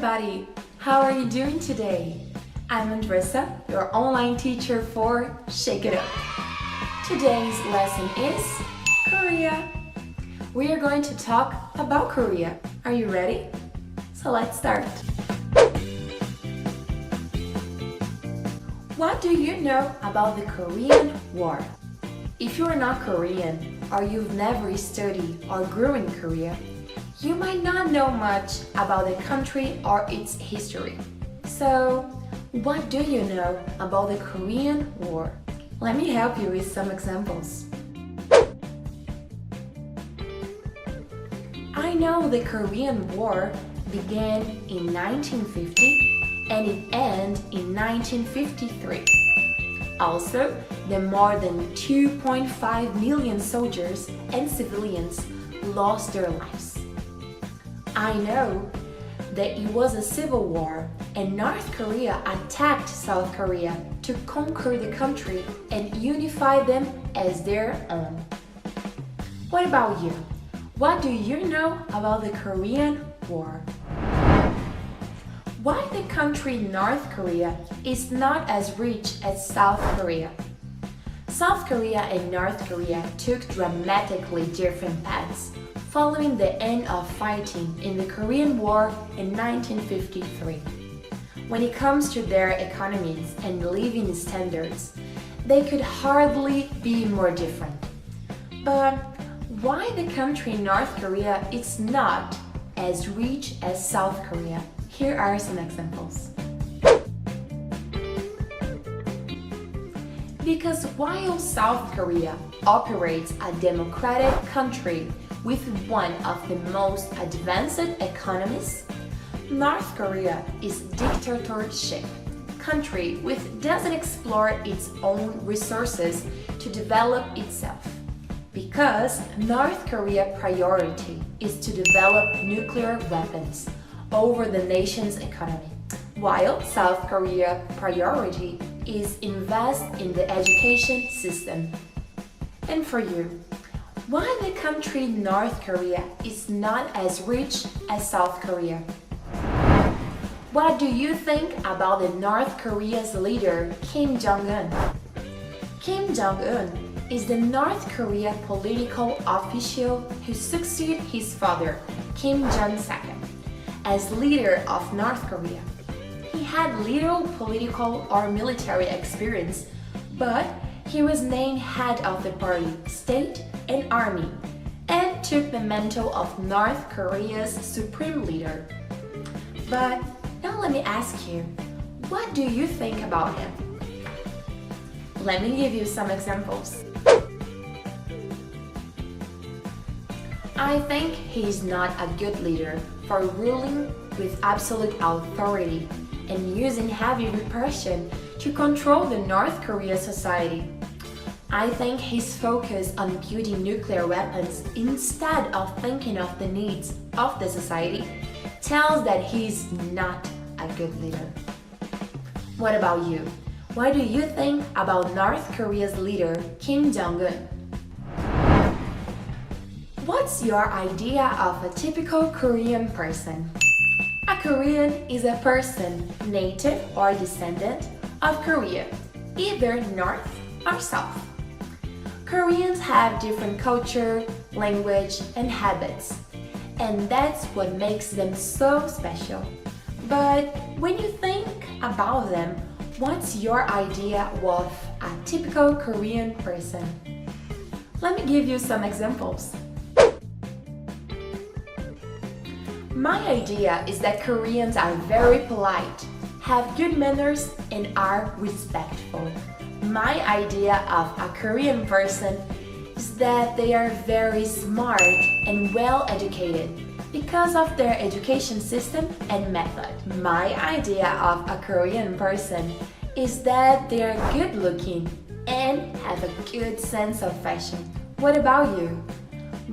everybody! How are you doing today? I'm Andressa, your online teacher for Shake It Up. Today's lesson is Korea. We are going to talk about Korea. Are you ready? So let's start. What do you know about the Korean War? If you are not Korean or you've never studied or grew in Korea, you might not know much about the country or its history. So, what do you know about the Korean War? Let me help you with some examples. I know the Korean War began in 1950 and it ended in 1953. Also, the more than 2.5 million soldiers and civilians lost their lives. I know that it was a civil war and North Korea attacked South Korea to conquer the country and unify them as their own. What about you? What do you know about the Korean War? Why the country North Korea is not as rich as South Korea? South Korea and North Korea took dramatically different paths following the end of fighting in the Korean War in 1953. When it comes to their economies and living standards, they could hardly be more different. But why the country North Korea is not as rich as South Korea? Here are some examples. Because while South Korea operates a democratic country with one of the most advanced economies, North Korea is a dictatorship country which doesn't explore its own resources to develop itself. Because North Korea's priority is to develop nuclear weapons over the nation's economy, while South Korea's priority is invest in the education system. And for you, why the country North Korea is not as rich as South Korea? What do you think about the North Korea's leader Kim Jong-un? Kim Jong-un is the North Korea political official who succeeded his father, Kim Jong-il, as leader of North Korea. He had little political or military experience, but he was named head of the party, state, and army, and took the mantle of North Korea's supreme leader. But now let me ask you, what do you think about him? Let me give you some examples. I think he is not a good leader for ruling with absolute authority and using heavy repression to control the North Korea society. I think his focus on building nuclear weapons instead of thinking of the needs of the society tells that he is not a good leader. What about you? What do you think about North Korea's leader, Kim Jong-un? What's your idea of a typical Korean person? A Korean is a person native or descendant of Korea, either North or South. Koreans have different culture, language, and habits, and that's what makes them so special. But when you think about them, what's your idea of a typical Korean person? Let me give you some examples. My idea is that Koreans are very polite, have good manners, and are respectful. My idea of a Korean person is that they are very smart and well educated because of their education system and method. My idea of a Korean person is that they are good looking and have a good sense of fashion. What about you?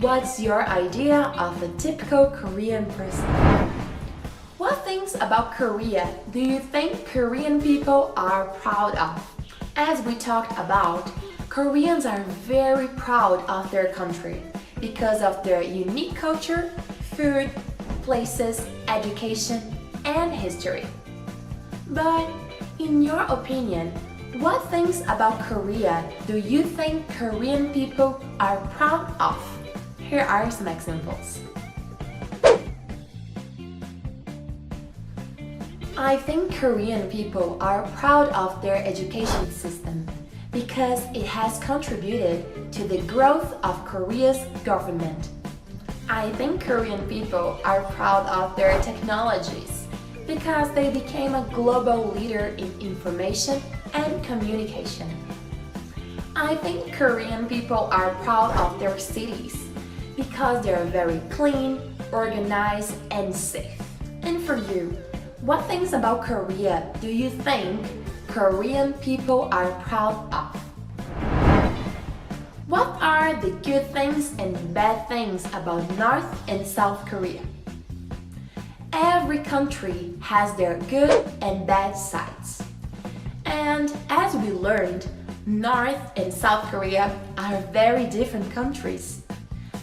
What's your idea of a typical Korean person? What things about Korea do you think Korean people are proud of? As we talked about, Koreans are very proud of their country because of their unique culture, food, places, education, and history. But in your opinion, what things about Korea do you think Korean people are proud of? Here are some examples. I think Korean people are proud of their education system because it has contributed to the growth of Korea's government. I think Korean people are proud of their technologies because they became a global leader in information and communication. I think Korean people are proud of their cities because they are very clean, organized, and safe. And for you, what things about Korea do you think Korean people are proud of? What are the good things and bad things about North and South Korea? Every country has their good and bad sides. And as we learned, North and South Korea are very different countries.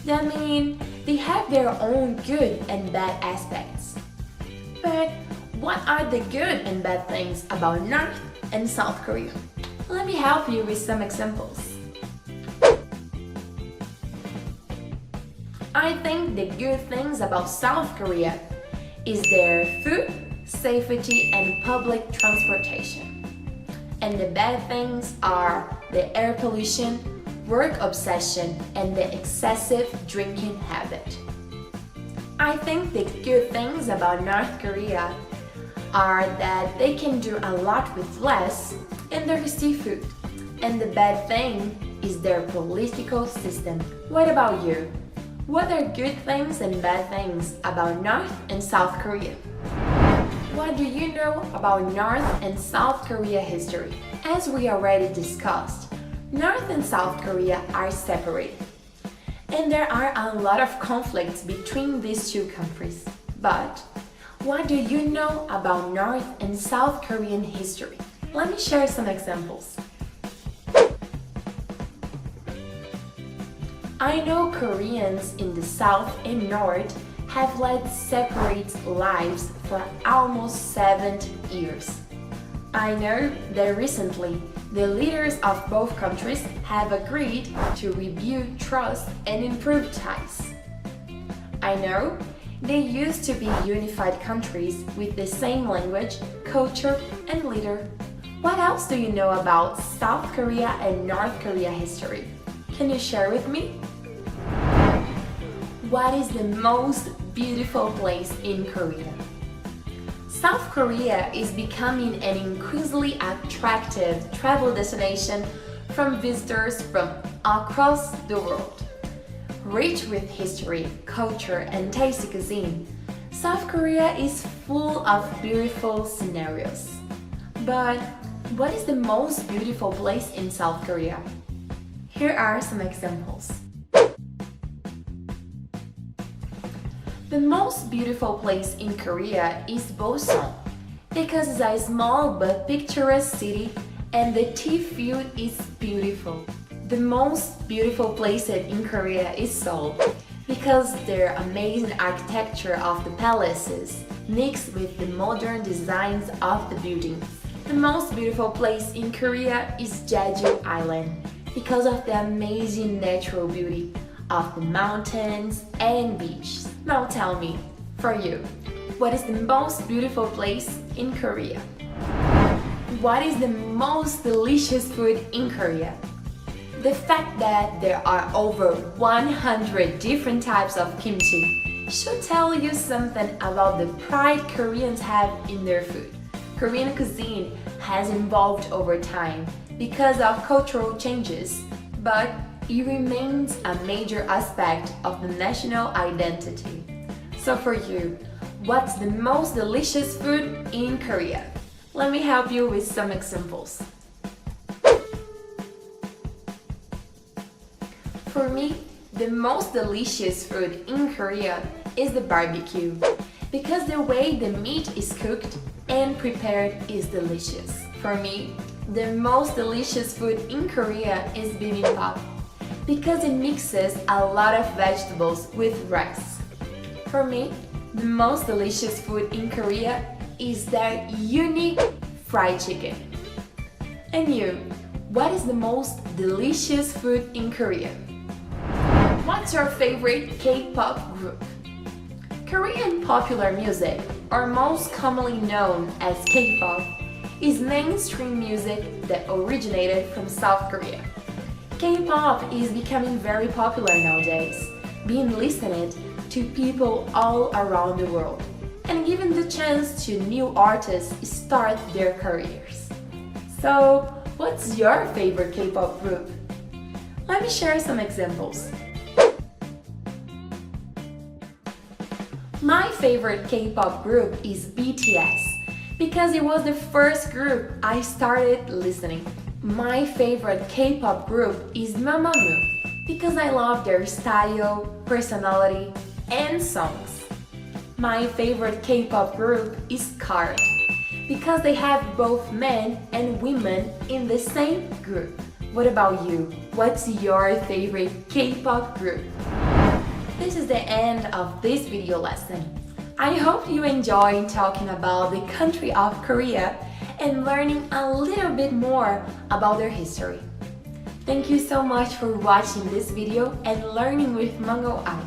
That means they have their own good and bad aspects. But what are the good and bad things about North and South Korea? Let me help you with some examples. I think the good things about South Korea is their food, safety, and public transportation. And the bad things are the air pollution, work obsession, and the excessive drinking habit. I think the good things about North Korea are that they can do a lot with less and their seafood. And the bad thing is their political system. What about you? What are good things and bad things about North and South Korea? What do you know about North and South Korea history? As we already discussed, North and South Korea are separated. And there are a lot of conflicts between these two countries. But what do you know about North and South Korean history? Let me share some examples. I know Koreans in the South and North have led separate lives for almost 70 years. I know that recently the leaders of both countries have agreed to rebuild trust and improve ties. I know they used to be unified countries with the same language, culture, and leader. What else do you know about South Korea and North Korea history? Can you share with me? What is the most beautiful place in Korea? South Korea is becoming an increasingly attractive travel destination from visitors from across the world. Rich with history, culture, and tasty cuisine, South Korea is full of beautiful scenarios. But what is the most beautiful place in South Korea? Here are some examples. The most beautiful place in Korea is Boseong because it's a small but picturesque city and the tea field is beautiful. The most beautiful place in Korea is Seoul because their amazing architecture of the palaces mixed with the modern designs of the buildings. The most beautiful place in Korea is Jeju Island because of the amazing natural beauty of the mountains and beaches. Now tell me, for you, what is the most beautiful place in Korea? What is the most delicious food in Korea? The fact that there are over 100 different types of kimchi should tell you something about the pride Koreans have in their food. Korean cuisine has evolved over time because of cultural changes, but it remains a major aspect of the national identity. So for you, what's the most delicious food in Korea? Let me help you with some examples. For me, the most delicious food in Korea is the barbecue because the way the meat is cooked and prepared is delicious. For me, the most delicious food in Korea is bibimbap because it mixes a lot of vegetables with rice. For me, the most delicious food in Korea is their unique fried chicken. And you, what is the most delicious food in Korea? What's your favorite K-pop group? Korean popular music, or most commonly known as K-pop, is mainstream music that originated from South Korea. K-pop is becoming very popular nowadays, being listened to people all around the world, and giving the chance to new artists start their careers. So, what's your favorite K-pop group? Let me share some examples. My favorite K-pop group is BTS because it was the first group I started listening. My favorite K-pop group is Mamamoo because I love their style, personality, and songs. My favorite K-pop group is KARD because they have both men and women in the same group. What about you? What's your favorite K-pop group? This is the end of this video lesson. I hope you enjoyed talking about the country of Korea and learning a little bit more about their history. Thank you so much for watching this video and learning with Mango Eye.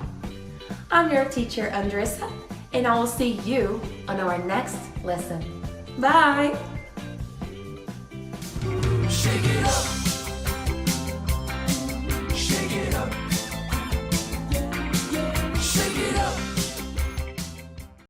I'm your teacher Andressa, and I will see you on our next lesson. Bye! Shake it up.